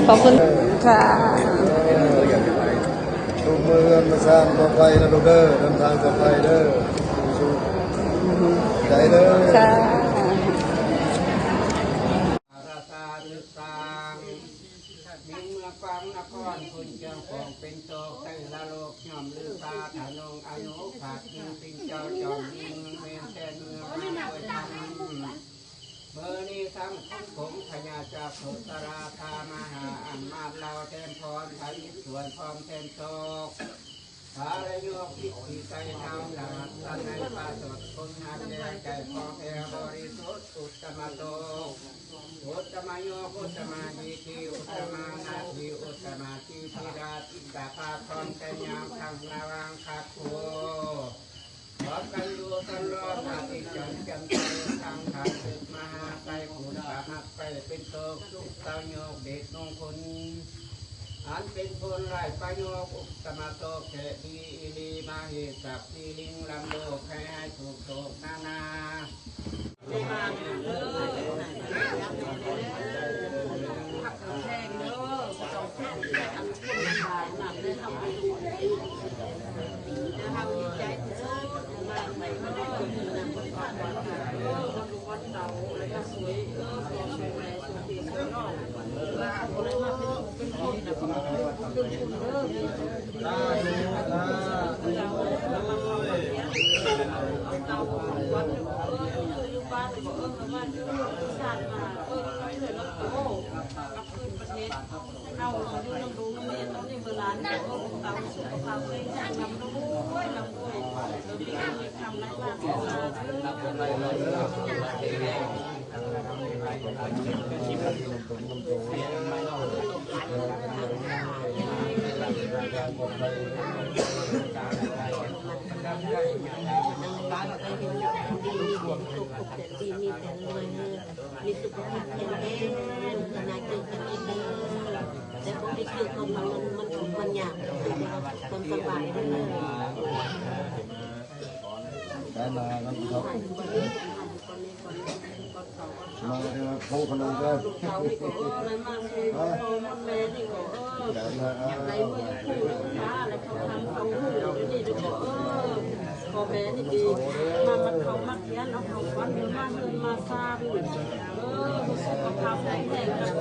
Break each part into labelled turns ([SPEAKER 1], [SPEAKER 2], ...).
[SPEAKER 1] ขอบคุณค่ะ
[SPEAKER 2] ทุกเมืองมาสร้างปลอดภัยนะลูกเด้อเดินทางปลอดภัยเด้อสู้ใจเด้อ
[SPEAKER 1] ค่ะ
[SPEAKER 3] ราชาฤทางมีเมื่อฟังนครคุณเจ้าของเป็นโตแต่ละโลกย่อมลือตาถนงอนุขาดยิงปิงเจ้าจอมยิงเมนแทนเมืองมาด้วยธรรมเมื่อนี้ทั้งผมพญาจากโสตราธามหาอันมาเราเต็มพรไทยส่วนพร้อมเต็มโตสารโยกพิธีใจเท้าหนาสันในป่าสดคนหาแก่ใจพอแผ่บริสุทธิ์อุตตมโตอุตตมโยอุตตมาดีทีอุตตมานาทีอุตตมาทีธีราติกาภาพร้อมแต่ยามทางระวังขัดโคขอกันดูสันรอดนาติจันจันทร์ทางทางศึกมหาไปขุนสาหักไปเป็นโตสุขเตาโยกเด็กนงคนอันเป็นคนไร้ประโยชน์อุตมะโตเขตีอิลีมาเหสับตีลิงลำโลกให้ถูกโตนานาเอาดูน้ำดูน้ำเลี้ยงน้ำนี่เวลาเนี่ยก็ตามสุขภาพเลยนำด้วยนำด้วยเรามีทำไรบ้างมีสุขภาพแข็งแรงนายเกิดกันเองแต่พวกที่คือมันอยากคนสบายเลย
[SPEAKER 2] ได้มาแล้วครับมาเดี๋ยวพูดขนมกัน
[SPEAKER 3] พอแม่นี่ดีมันเขามักยันเอาเขาวัดมาเงินมาซาบุญสุขภาพแข็งแรงกัน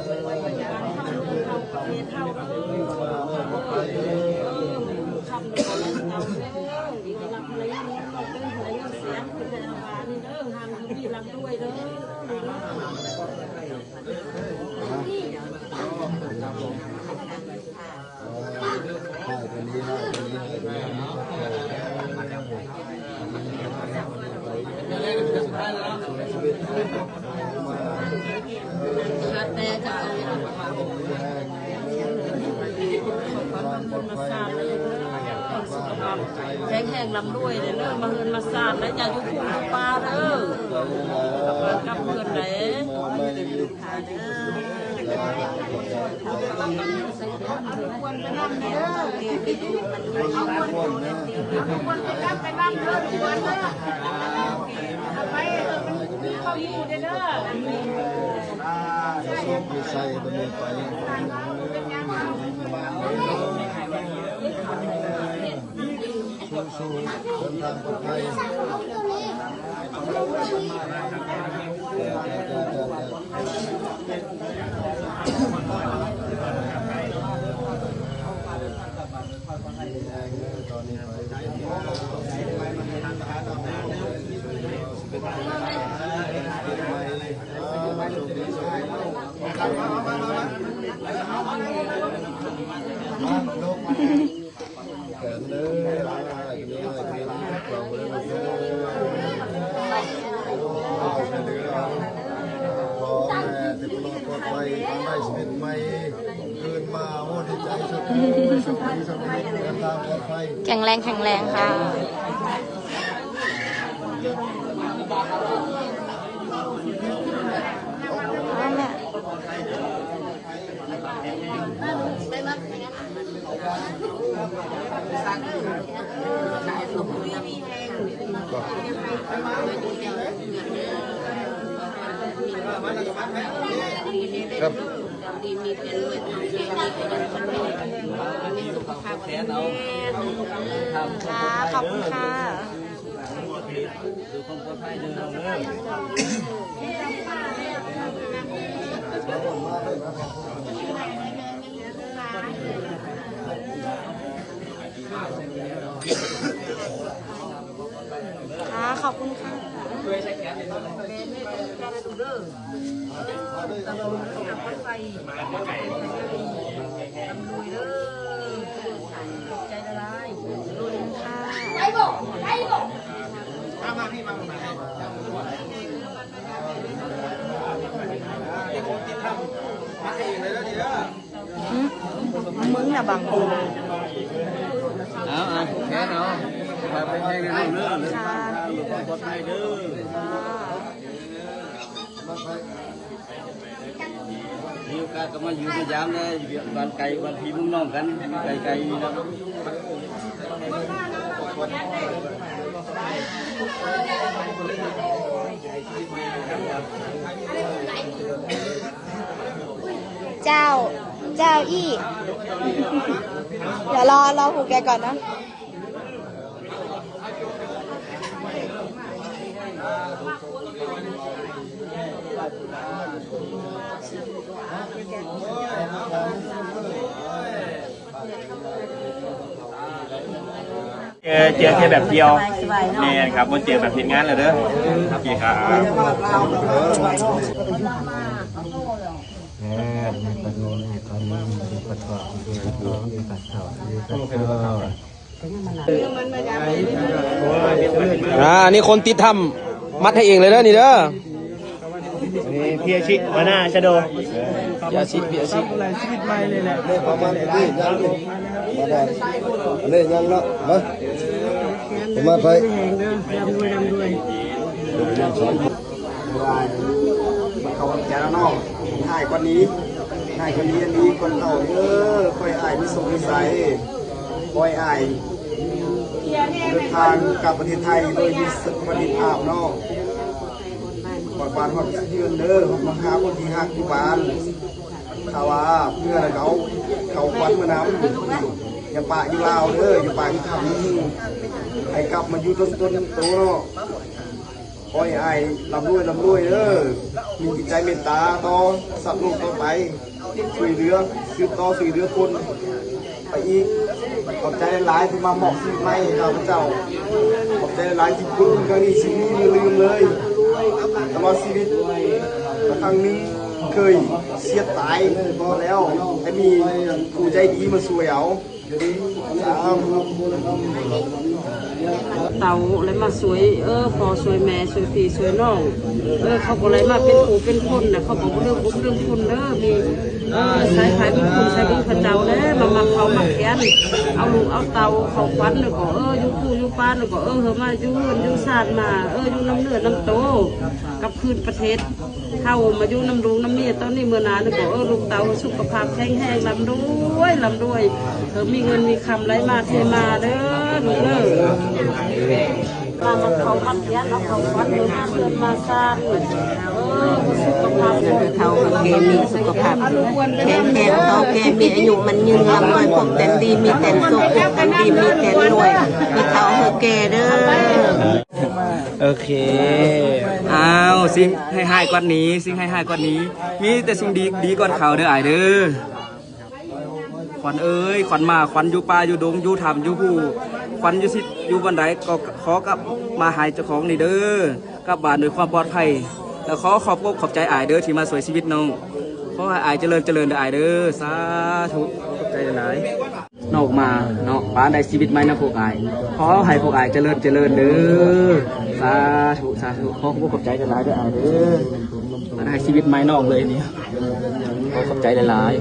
[SPEAKER 3] การทำเงินเราประเทศเท่าคำเดียวเราดีกันรับเลยนี่เราเป็นอะไรเสียงเป็นอะไรนี่เด้อทางที่รังด้วยเด้อ
[SPEAKER 2] ตัวนี้
[SPEAKER 3] แต่จะแข็งแรงลำด้วยเลยเด้อมาเงินมาสาดแล้วอย่าอยู่คู่ปลาเด้อกับเพื่อนไหนควรไปนั่งเด้อควรไปนั่งเด้อควรนะทำไมเขาอยู่เด้อ
[SPEAKER 2] ส้มมีใส่ตัวนี้ไปสู้เดินทางปลอดภัยตอนนี้
[SPEAKER 1] แข็งแรงค่ะ
[SPEAKER 2] ครับ
[SPEAKER 4] ดีมีเป็นรวยทำเองมีเป็นคนดีมีสุขภาพแข็งแรง
[SPEAKER 1] ค่ะขอบคุณค่ะ
[SPEAKER 3] ดูความปลอดภัยเดินเอาเลย
[SPEAKER 1] ค่ะขอบคุณค่ะ มึงน่ะบังกู
[SPEAKER 3] เอาแค่เอาไปเป็นแห้งในเรื่องดูความปลอดภัยเด้อมีโอกาสก็มาอยู่พยายามเลยบ้านไกลบ้านพี่มึงน้องกันไกลๆนะ
[SPEAKER 1] เจ้าอี้เดี๋ยวรอผูกแกก่อนนะ
[SPEAKER 5] เจอแค่แบบเดียวเนี่ยครับมันเจอแบบเห็นงานเลยเด้อโอเคครับ
[SPEAKER 6] นี่คนติดทำมัดให้เองเลยเด้อนี่เด้อ
[SPEAKER 5] พี่อาชิมาหน้าชะโด
[SPEAKER 6] พี่อาชีพ
[SPEAKER 2] ประมาณนี้ยังมาได้อันนี้ยังเนาะมาประมาณไปเขาจะนอกง่ายกว่านี้ง่ายกว่านี้อันนี้คนเต่าค่อยอายมีสงสัยค่อยอายเดินทางกลับประเทศไทยโดยมีสวัสดิภาพเนาะก่อนบ้านความยืนเด้อมาหาคนที่หักอยู่บ้านข่าวว่าเพื่อเขาควันมานำอย่าปะอยู่ลาวเด้ออย่าปะอยู่ทำให้กลับมาอยู่ต้นโตเนาะคอยไอ้ลำรวยเด้อมีจิตใจเมตตาต่อสัตว์โลกต่อไปช่วยเหลือช่วยเหลือคนไปอีกขอบใจหลายที่มาเหมาะที่ไม่เราพระเจ้าขอบใจหลายที่คุณครั้งนี้ชีวิตไม่ลืมเลยตลอดชีวิตครั้งนึงเคยเสียตายพอแล้วให้มีผู้ใจดีมาช่วยเอา
[SPEAKER 4] เต่าเลยมาสวยพอสวยแม่สวยพี่สวยน้องเขาก็เลยมาเป็นผู้เป็นคนนะเขาบอกเรื่องบุญเรื่องคุณเด้อมีใช้ไผ่เป็นคุณใช้บุญพระเจ้าเด้มาเขามาแค้นเอาลูกเอาเต่าเขาควันเลยก็อยู่คู่อยู่ป้านเลยก็เฮอมาอยู่เฮือนอยู่ศาสตร์มาอยู่น้ำเนื้อน้ำโตกับคืนประเทศเข้ามาอยู่น้ำรุงน้ำเมียตอนนี้เมื่อนานเลยก็ลูกเต่าสุขภาพแข็งแรงลำด้วยมีเงินมีคำไหลมาเทมาเด้อลูกเด้อมาเขามาเทียนเอาเขาวัดเดินมาเดินมาซานสุขภาพเขาแกมีสุขภาพแข็งแรงเขาแกมีอายุมันยืนลำรวยผมแต่ดีมีแต่สุขผมแต่ดีมีแต่รวยมีเขาคือแกเด้อ
[SPEAKER 6] โอเคอ้าวสิ่งให้หายกว่านี้มีแต่สิ่งดีก่อนเขาเด้อไอ้เด้อขวัญขวัญมาขวัญอยู่ป่าอยู่ดงอยู่ถ้ำอยู่ผู้ขวัญอยู่สิอยู่บันไดก็ขอกับมาหายเจ้าของนี่เด้อกลับบ้านด้วยความปลอดภัยแล้วขอขอบใจอ้ายเด้อที่มาสวยชีวิตน้องขอให้อ้ายเจริญเด้ออ้ายเด้อสาธุขอบใจหลายนอกมาเนาะบ้านได้ชีวิตใหม่นะพวกอ้ายขอให้พวกอ้ายเจริญเด้อสาธุขอบใจหลายเด้ออ้ายเด้อมาได้ชีวิตใหม่นอกเลยนี่ขอขอบใจหลาย